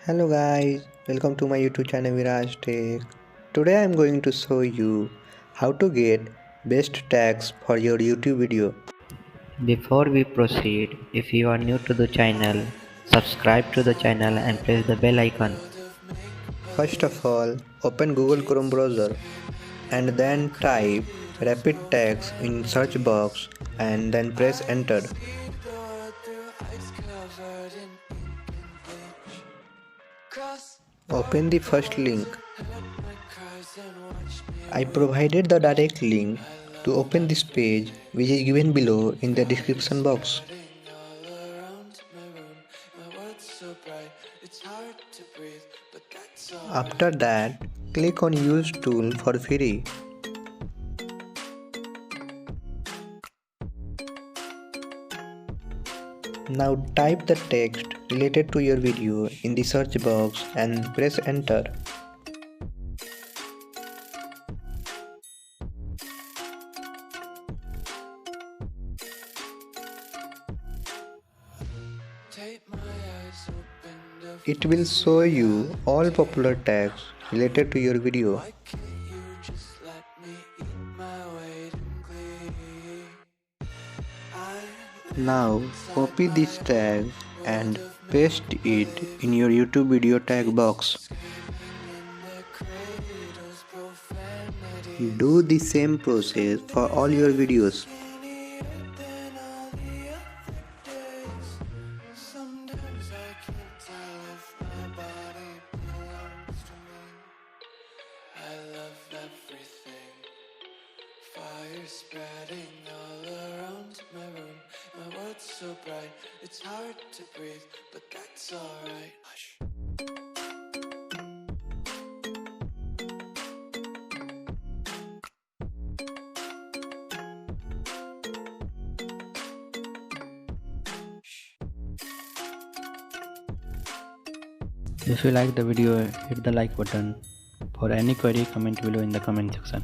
Hello guys, welcome to my YouTube channel Viraj Tech. Today I am going to show you how to get best tags for your YouTube video. Before we proceed, if you are new to the channel, subscribe to the channel and press the bell icon. First of all, open Google Chrome browser and then type rapid tags in search box and then press enter. Open the first link. I provided the direct link to open this page, which is given below in the description box. After that, click on Use Tool for free. Now type the text related to your video in the search box and press enter. It will show you all popular tags related to your video. Now copy this tag and paste it in your YouTube video tag box. Do the same process for all your videos. Fire spreading all around my room. My world's so bright, it's hard to breathe, but that's alright. Hush. If you like the video, hit the like button. For any query, comment below in the comment section.